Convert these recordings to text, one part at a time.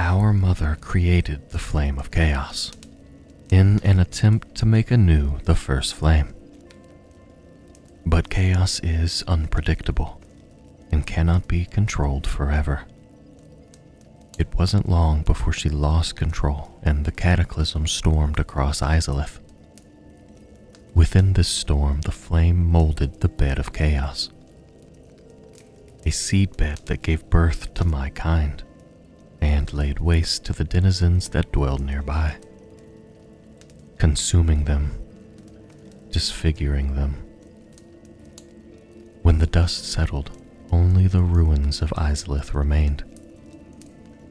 Our mother created the flame of chaos in an attempt to make anew the first flame. But chaos is unpredictable and cannot be controlled forever. It wasn't long before she lost control and the cataclysm stormed across Izalith. Within this storm, the flame molded the bed of chaos, a seedbed that gave birth to my kind and laid waste to the denizens that dwelled nearby, consuming them, disfiguring them. When the dust settled, only the ruins of Izalith remained,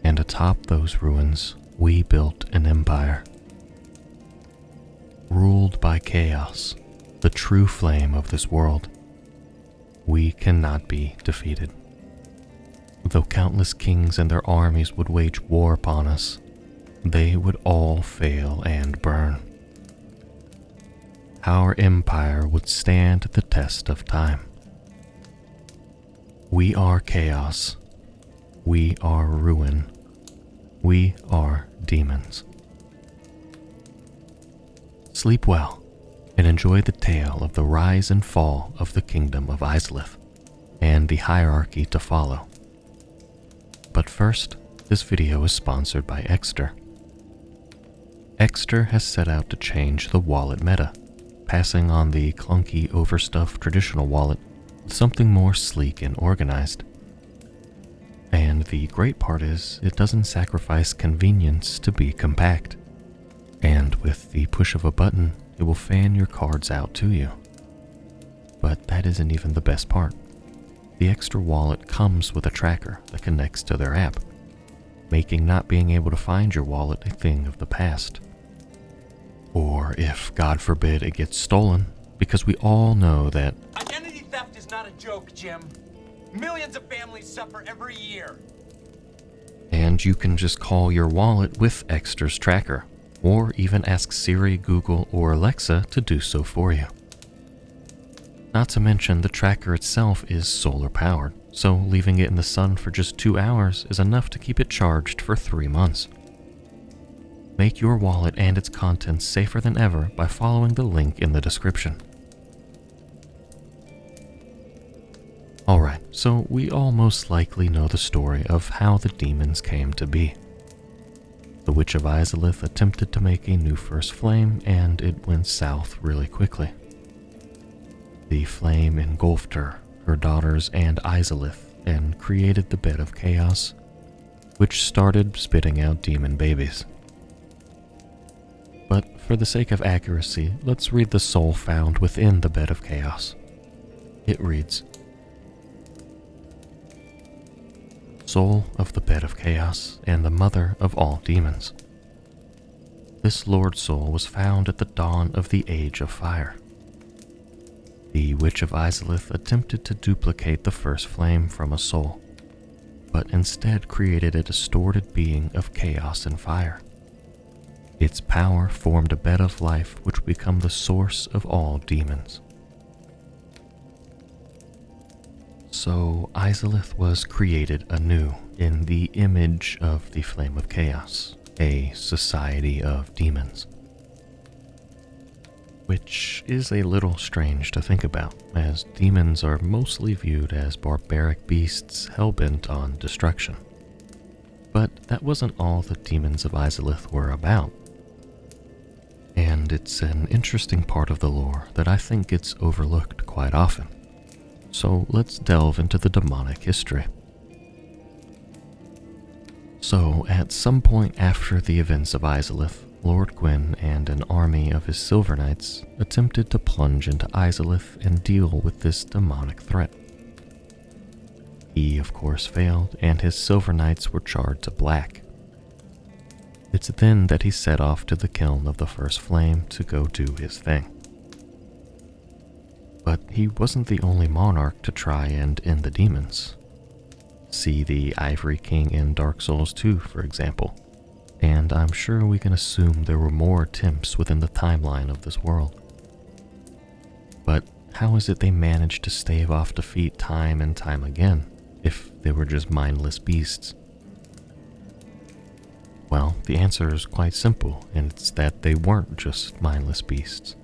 and atop those ruins we built an empire. Ruled by chaos, the true flame of this world, we cannot be defeated. Though countless kings and their armies would wage war upon us, they would all fail and burn. Our empire would stand the test of time. We are chaos. We are ruin. We are demons. Sleep well and enjoy the tale of the rise and fall of the Kingdom of Izalith and the hierarchy to follow. But first, this video is sponsored by Ekster. Ekster has set out to change the wallet meta, passing on the clunky, overstuffed traditional wallet with something more sleek and organized. And the great part is, it doesn't sacrifice convenience to be compact. And with the push of a button, it will fan your cards out to you. But that isn't even the best part. The Ekster Wallet comes with a tracker that connects to their app, making not being able to find your wallet a thing of the past. Or if, God forbid, it gets stolen, because we all know that identity theft is not a joke, Jim. Millions of families suffer every year. And you can just call your wallet with Ekster's tracker, or even ask Siri, Google, or Alexa to do so for you. Not to mention the tracker itself is solar powered, so leaving it in the sun for just 2 hours is enough to keep it charged for 3 months. Make your wallet and its contents safer than ever by following the link in the description. Alright, so we all most likely know the story of how the demons came to be. The Witch of Izalith attempted to make a new first flame, and it went south really quickly. The flame engulfed her, her daughters, and Izalith, and created the Bed of Chaos, which started spitting out demon babies. But for the sake of accuracy, let's read the soul found within the Bed of Chaos. It reads, Soul of the Bed of Chaos and the mother of all demons. This Lord Soul was found at the dawn of the Age of Fire. The Witch of Izalith attempted to duplicate the first flame from a soul, but instead created a distorted being of chaos and fire. Its power formed a bed of life which would become the source of all demons. So Izalith was created anew in the image of the Flame of Chaos, a society of demons. Which is a little strange to think about, as demons are mostly viewed as barbaric beasts hell-bent on destruction. But that wasn't all the demons of Izalith were about. And it's an interesting part of the lore that I think gets overlooked quite often. So let's delve into the demonic history. So, at some point after the events of Izalith, Lord Gwyn and an army of his Silver Knights attempted to plunge into Izalith and deal with this demonic threat. He, of course, failed, and his Silver Knights were charred to black. It's then that he set off to the kiln of the First Flame to go do his thing. But he wasn't the only monarch to try and end the demons. See the Ivory King in Dark Souls 2, for example. And I'm sure we can assume there were more attempts within the timeline of this world. But how is it they managed to stave off defeat time and time again, if they were just mindless beasts? Well, the answer is quite simple, and it's that they weren't just mindless beasts.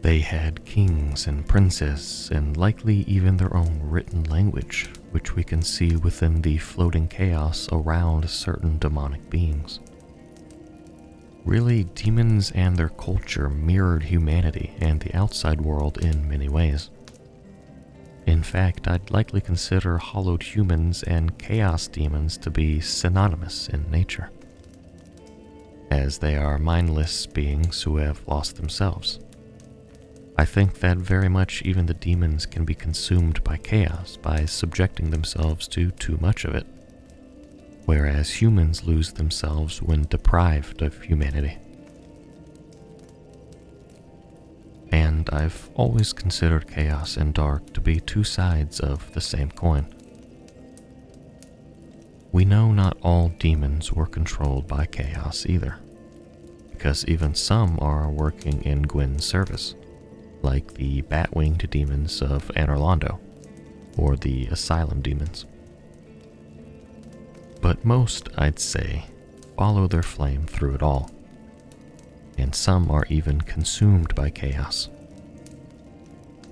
They had kings and princes, and likely even their own written language, which we can see within the floating chaos around certain demonic beings. Really, demons and their culture mirrored humanity and the outside world in many ways. In fact, I'd likely consider hollowed humans and chaos demons to be synonymous in nature, as they are mindless beings who have lost themselves. I think that very much even the demons can be consumed by chaos by subjecting themselves to too much of it, whereas humans lose themselves when deprived of humanity. And I've always considered chaos and dark to be two sides of the same coin. We know not all demons were controlled by chaos either, because even some are working in Gwyn's service, like the bat-winged demons of Anorlando, or the asylum demons. But most, I'd say, follow their flame through it all, and some are even consumed by chaos.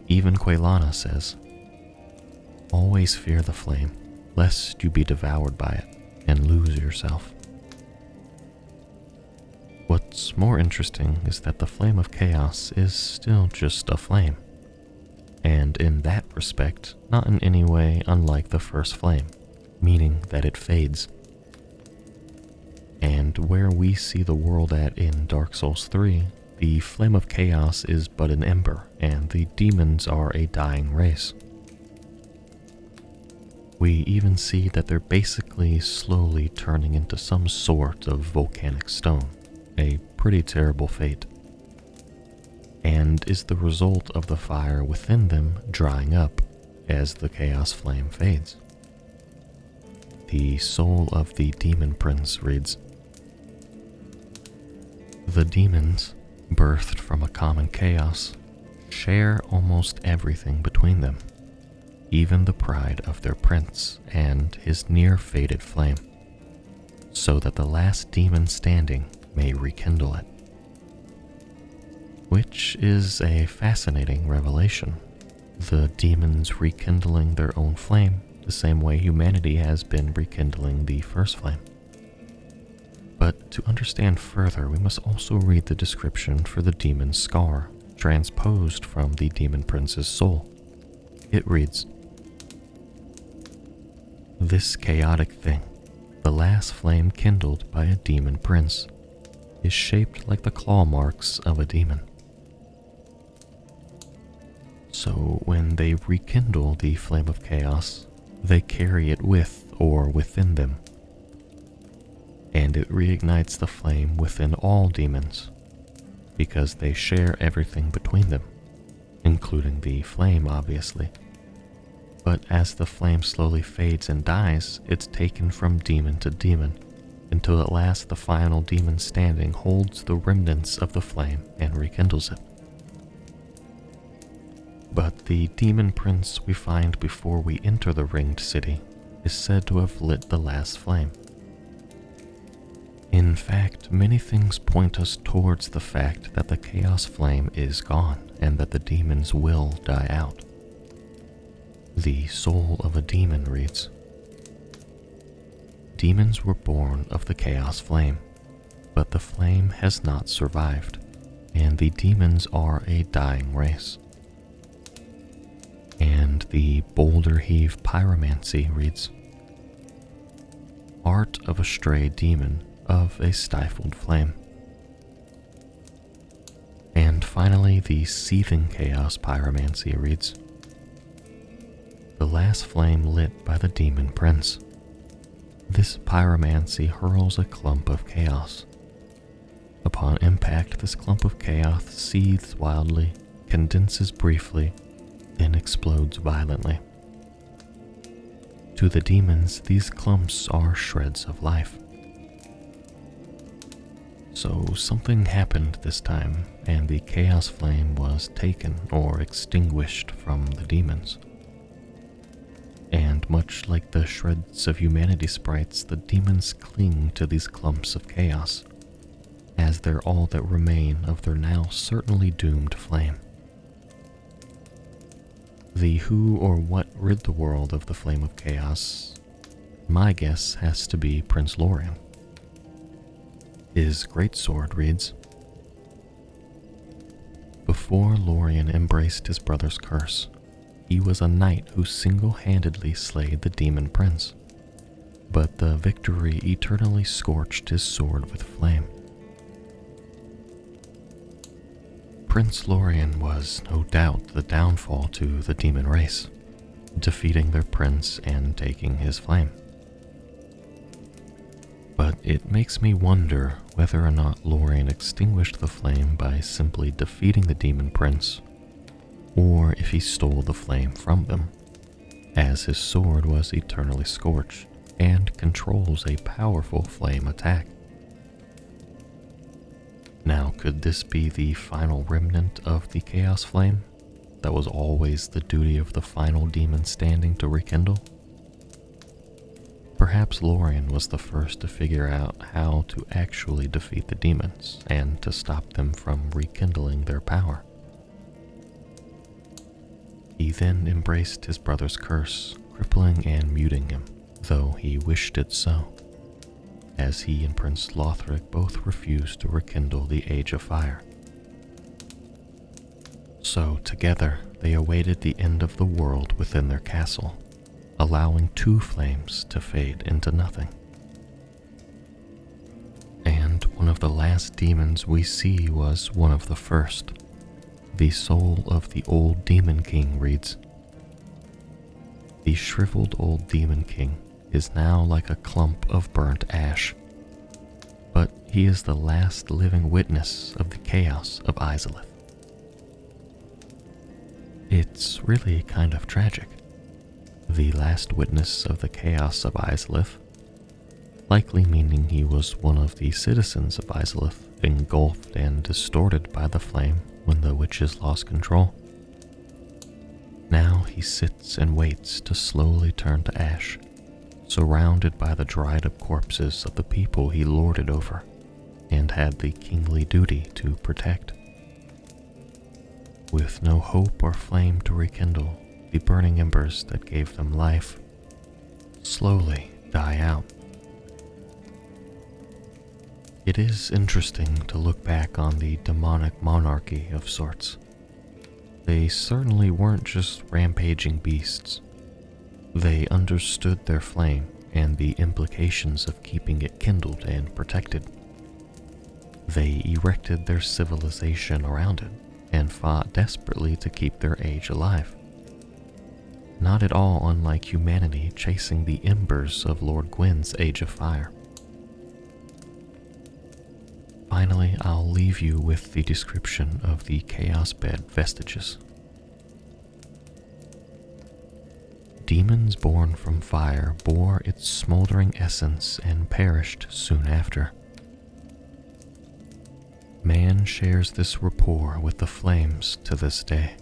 Even Quelana says, "Always fear the flame, lest you be devoured by it and lose yourself." What's more interesting is that the flame of chaos is still just a flame, and in that respect, not in any way unlike the first flame, meaning that it fades. And where we see the world at in Dark Souls 3, the flame of chaos is but an ember, and the demons are a dying race. We even see that they're basically slowly turning into some sort of volcanic stone, a pretty terrible fate, and is the result of the fire within them drying up as the chaos flame fades. The soul of the demon prince reads, "The demons, birthed from a common chaos, share almost everything between them, even the pride of their prince and his near-faded flame, so that the last demon standing may rekindle it." Which is a fascinating revelation, the demons rekindling their own flame the same way humanity has been rekindling the first flame. But to understand further, we must also read the description for the demon's scar, transposed from the demon prince's soul. It reads, "This chaotic thing, the last flame kindled by a demon prince, is shaped like the claw marks of a demon." So when they rekindle the flame of chaos, they carry it with or within them, and it reignites the flame within all demons, because they share everything between them, including the flame, obviously. But as the flame slowly fades and dies, it's taken from demon to demon, until at last the final demon standing holds the remnants of the flame and rekindles it. But the demon prince we find before we enter the ringed city is said to have lit the last flame. In fact, many things point us towards the fact that the chaos flame is gone and that the demons will die out. The soul of a demon reads, "Demons were born of the chaos flame, but the flame has not survived, and the demons are a dying race." And the Boulder Heave Pyromancy reads, "Art of a stray demon of a stifled flame." And finally, the Seething Chaos Pyromancy reads, "The last flame lit by the demon prince. This pyromancy hurls a clump of chaos. Upon impact, this clump of chaos seethes wildly, condenses briefly, then explodes violently. To the demons, these clumps are shreds of life." So something happened this time, and the chaos flame was taken or extinguished from the demons. And much like the shreds of humanity sprites, the demons cling to these clumps of chaos, as they're all that remain of their now certainly doomed flame. The who or what rid the world of the flame of chaos, my guess has to be Prince Loriel. His greatsword reads, "Before Loriel embraced his brother's curse, he was a knight who single-handedly slayed the demon prince, but the victory eternally scorched his sword with flame." Prince Loriel was no doubt the downfall to the demon race, defeating their prince and taking his flame. But it makes me wonder whether or not Loriel extinguished the flame by simply defeating the demon prince, or if he stole the flame from them, as his sword was eternally scorched and controls a powerful flame attack. Now, could this be the final remnant of the Chaos Flame that was always the duty of the final demon standing to rekindle? Perhaps Loriel was the first to figure out how to actually defeat the demons and to stop them from rekindling their power. He then embraced his brother's curse, crippling and muting him, though he wished it so, as he and Prince Lothric both refused to rekindle the Age of Fire. So together they awaited the end of the world within their castle, allowing two flames to fade into nothing. And one of the last demons we see was one of the first. The soul of the old Demon King reads, "The shriveled old Demon King is now like a clump of burnt ash, but he is the last living witness of the chaos of Izalith." It's really kind of tragic. The last witness of the chaos of Izalith, likely meaning he was one of the citizens of Izalith, engulfed and distorted by the flame when the witches lost control. Now he sits and waits to slowly turn to ash, surrounded by the dried-up corpses of the people he lorded over and had the kingly duty to protect. With no hope or flame to rekindle, the burning embers that gave them life slowly die out. It is interesting to look back on the demonic monarchy of sorts. They certainly weren't just rampaging beasts. They understood their flame and the implications of keeping it kindled and protected. They erected their civilization around it and fought desperately to keep their age alive. Not at all unlike humanity chasing the embers of Lord Gwyn's Age of Fire. Finally, I'll leave you with the description of the Chaos Bed Vestiges. Demons born from fire bore its smoldering essence and perished soon after. Man shares this rapport with the flames to this day.